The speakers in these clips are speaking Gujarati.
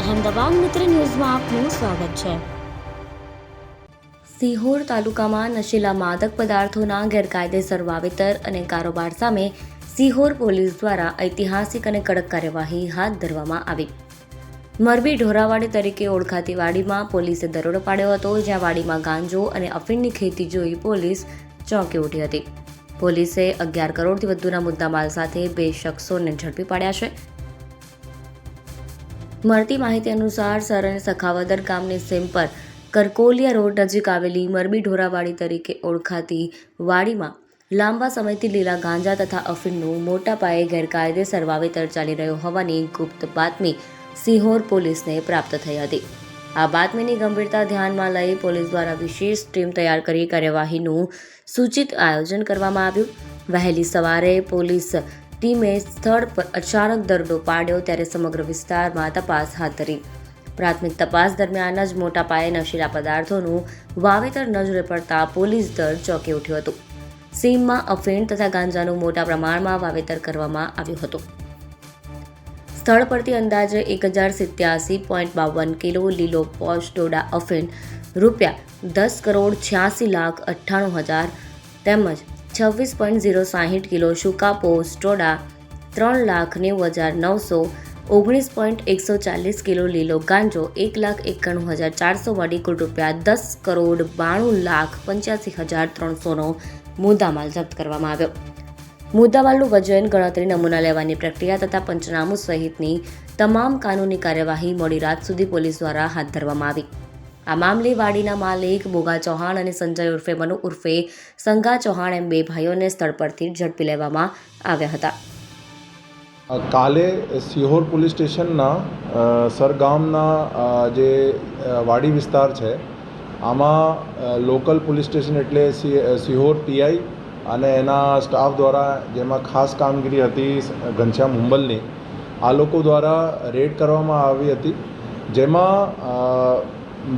અહેમદાબાદ મિત્ર ન્યૂઝમાં આપનું સ્વાગત છે। સિહોર તાલુકામાં નશીલા માદક પદાર્થોના ગેરકાયદેસર વાવેતર અને કારોબાર સામે સિહોર પોલીસ દ્વારા ઐતિહાસિક અને કડક કાર્યવાહી હાથ ધરવામાં આવી। મરબી ઢોરાવાડી તરીકે ઓળખાતી વાડીમાં પોલીસે દરોડો પાડ્યો હતો, જ્યાં વાડીમાં ગાંજો અને અફીણની ખેતી જોઈ પોલીસ ચોંકી ઉઠી હતી। પોલીસે 11 કરોડથી વધુના મુદ્દામાલ સાથે 2 શખ્સોને ઝડપી પાડ્યા છે। મળતી માહિતી અનુસાર સર અને સખાવદર ગામની સીમ પર કરકોલિયા રોડ નજીક આવેલી મરબી ઢોરાવાડી તરીકે ઓળખાતી વાડીમાં લાંબા સમયથી લીલા ગાંજા તથા અફીણનું મોટા પાયે ગેરકાયદેસર વાવેતર ચાલી રહ્યો હોવાની ગુપ્ત બાતમી સિહોર પોલીસને પ્રાપ્ત થઈ હતી। આ બાતમીની ગંભીરતા ધ્યાનમાં લઈ પોલીસ દ્વારા વિશેષ ટીમ તૈયાર કરી કાર્યવાહીનું સૂચિત આયોજન કરવામાં આવ્યું। વહેલી સવારે પોલીસ ટીમે સ્થળ પર અચાનક દરોડો પાડ્યો ત્યારે સમગ્ર વિસ્તારમાં તપાસ હાથ ધરી। પ્રાથમિક તપાસ દરમિયાન જ મોટા પાયે નશીલા પદાર્થોનું વાવેતર નજરે પડતા પોલીસ દળ ચોંકી ઉઠ્યું હતું। સીમમાં અફીણ તથા ગાંજાનું મોટા પ્રમાણમાં વાવેતર કરવામાં આવ્યું હતું। સ્થળ પરથી અંદાજે 1087.52 કિલો લીલો પોશ ડોડા અફીણ ₹10,86,98,000 તેમજ 26.060 કિલો સૂકા પોશ ડોડા 3,90,919.140 કિલો લીલો ગાંજો 1,91,400 મળી કુલ ₹10,92,85,300નો મુદ્દામાલ જપ્ત કરવામાં આવ્યો। મુદ્દામાલનું વજન, ગણતરી, નમૂના લેવાની પ્રક્રિયા તથા પંચનામું સહિતની તમામ કાનૂની કાર્યવાહી મોડી રાત સુધી પોલીસ દ્વારા હાથ ધરવામાં આવી। આ મામલે વાડીના માલિક બોગા ચૌહાણ અને સંજય ઉર્ફે મનુ ઉર્ફે સંગા ચૌહાણ એમ 2 ભાઈઓને સ્થળ પરથી ઝડપી લેવામાં આવ્યા હતા। કાલે સિહોર પોલીસ સ્ટેશનના સરગામના જે વાડી વિસ્તાર છે આમાં લોકલ પોલીસ સ્ટેશન એટલે સિહોર પીઆઈ અને એના સ્ટાફ દ્વારા, જેમાં ખાસ કામગીરી હતી ઘનશ્યામ હુંબલની, આ લોકો દ્વારા રેડ કરવામાં આવી હતી, જેમાં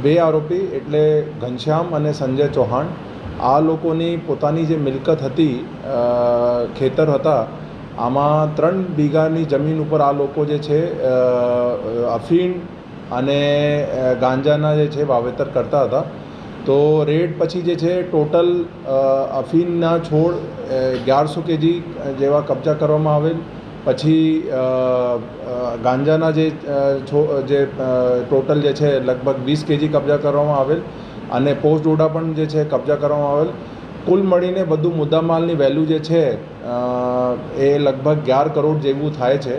2 આરોપી એટલે ઘનશ્યામ અને સંજય ચૌહાણ, આ લોકોની પોતાની જે મિલકત હતી, ખેતર હતા, આમાં 3 વીઘાની જમીન ઉપર આ લોકો જે છે અફીણ અને ગાંજાના જે છે વાવેતર કરતા હતા। તો રેડ પછી જે છે ટોટલ અફીણના છોડ 1100 કેજી જેવા કબજા કરવામાં આવેલ। પછી ગાંજાના જે ટોટલ જે છે લગભગ 20 કેજી કબજા કરવામાં આવેલ અને પોસ્ટ ડોડા પણ જે છે કબજા કરવામાં આવેલ। કુલ મળીને બધું મુદ્દામાલની વેલ્યુ જે છે એ લગભગ 11 કરોડ જેવું થાય છે।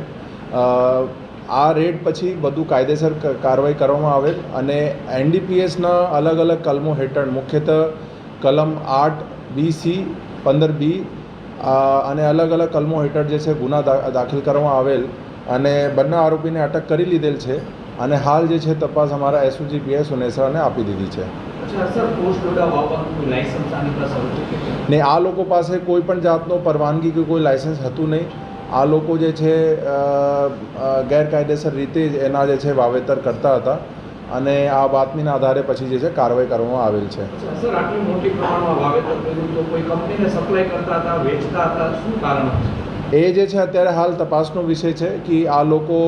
આ રેડ પછી બધું કાયદેસર કાર્યવાહી કરવામાં આવેલ અને એનડીપીએસના અલગ અલગ કલમો હેઠળ મુખ્યત્વે કલમ 8BC 15B અને અલગ અલગ કલમો હેઠળ જે છે ગુના દાખલ કરવામાં આવેલ અને બંને આરોપીને અટક કરી લીધેલ છે અને હાલ જે છે તપાસ અમારા એસઓજી પીઆઈ સુનેસરાને આપી દીધી છે। ને આ લોકો પાસે કોઈ પણ જાતનો પરવાનગી કે કોઈ લાયસન્સ હતું નહીં। આ લોકો જે છે ગેરકાયદેસર રીતે જ એના જે છે વાવેતર કરતા હતા અને આ બાતમીના આધારે પછી જે છે કાર્યવાહી કરવામાં આવેલ છે। સર, આટલી મોટી પ્રમાણમાં વાવેતર કર્યું તો કોઈ કંપનીને સપ્લાય કરતા હતા, વેચતા હતા, શું કારણ? એ જે છે અત્યારે હાલ તપાસનો વિષય છે કે આ લોકો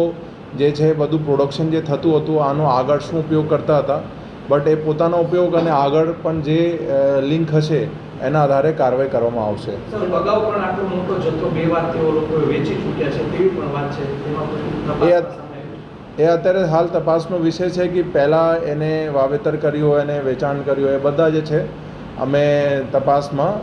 જે છે બધું પ્રોડક્શન જે થતું હતું આનો આગળ શું ઉપયોગ કરતા હતા, બટ એ પોતાનો ઉપયોગ અને આગળ પણ જે લિંક હશે એના આધારે કાર્યવાહી કરવામાં આવશે। સર, અગાઉ પણ આટલો મોટો જથ્થો 2 વાર તેઓ લોકો વેચી ચૂક્યા છે તેવી પણ વાત છે, એ અત્યારે હાલ તપાસનો વિષય છે કે પહેલાં એને વાવેતર કર્યું હોય અને વેચાણ કર્યું હોય, એ બધા જે છે અમે તપાસમાં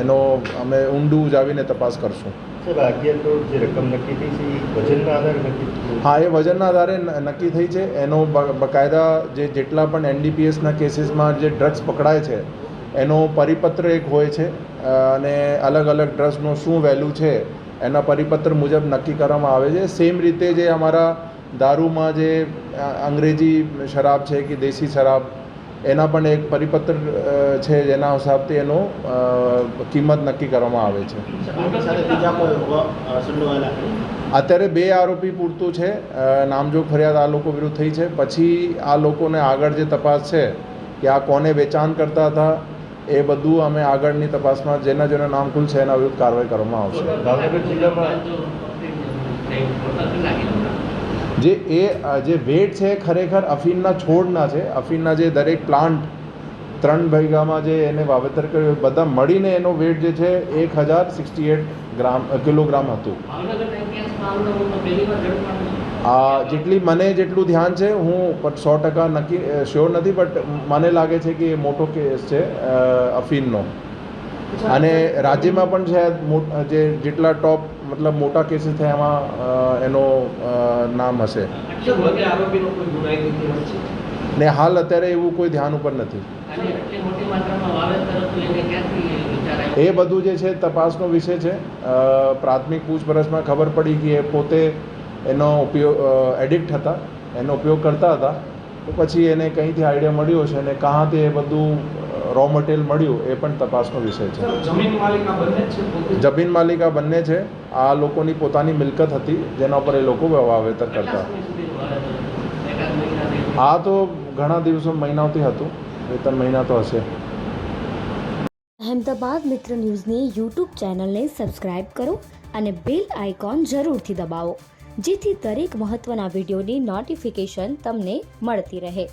એનો અમે ઊંડું ઉજાવીને તપાસ કરશું। સર, 11 કરોડ જે રકમ નક્કી થઈ છે એ વજનના આધારે નક્કી? હા, એ વજનના આધારે નક્કી થઈ છે। એનો બકાયદા જેટલા પણ એનડીપીએસના કેસીસમાં જે ડ્રગ્સ પકડાય છે એનો પરિપત્ર એક હોય છે અને અલગ અલગ ડ્રગ્સનો શું વેલ્યુ છે એના પરિપત્ર મુજબ નક્કી કરવામાં આવે છે। સેમ રીતે જે અમારા દારૂમાં જે અંગ્રેજી શરાબ છે કે દેશી શરાબ, એના પણ એક પરિપત્ર છે જેના હિસાબથી એનો કિંમત નક્કી કરવામાં આવે છે। અત્યારે 2 આરોપી પૂરતું છે। નામજોગ ફરિયાદ આ લોકો વિરુદ્ધ થઈ છે। પછી આ લોકોને આગળ જે તપાસ છે કે આ કોને વેચાણ કરતા હતા એ બધું અમે આગળની તપાસમાં જેના નામ ખુલશે એના વિરુદ્ધ કાર્યવાહી કરવામાં આવશે। જે વેટ છે ખરેખર અફીણના છોડના છે. અફીણના જે દરેક પ્લાન્ટ 3 વીઘામાં જે એને વાવેતર કર્યું બધા મળીને એનો વેટ જે છે 1068 કિલોગ્રામ હતું. જેટલું ધ્યાન છે હું પણ 100% નક્કી શ્યોર નથી, બટ મને લાગે છે કે એ મોટો કેસ છે અફીણનો. અને રાજ્યમાં પણ છે જેટલા ટોપ મતલબ મોટા કેસીસ થયા એમાં એનો નામ હશે. આરોપીનો કોઈ ગુનાહિત ઇતિહાસ છે? ને હાલ અત્યારે એવું કોઈ ધ્યાન ઉપર નથી. એ બધું જે છે તપાસનો વિષય છે. પ્રાથમિક પૂછપરછમાં ખબર પડી કે એ પોતે એનો ઉપયોગ એડિક્ટ હતા, એનો ઉપયોગ કરતા હતા. તો પછી એને કંઈથી આઈડિયા મળ્યો છે અને કહાંથી એ બધું રો મટીરિયલ મળ્યું એ પણ તપાસનો વિષય છે. જમીન માલિકા બંને જ છે? જમીન માલિકા બંને છે. આ લોકોની પોતાની મિલકત હતી જેના પર એ લોકો વાવેતર કરતા. આ તો ઘણા દિવસો મહિનાઓથી હતું, 2-3 મહિના તો હશે. અહેમદાબાદ મિત્ર ન્યૂઝની યુટ્યુબ ચેનલને સબસ્ક્રાઇબ કરો અને બેલ આઇકોન જરૂરથી દબાવો, જેથી દરેક મહત્ત્વના વિડીયોની નોટિફિકેશન તમને મળતી રહે.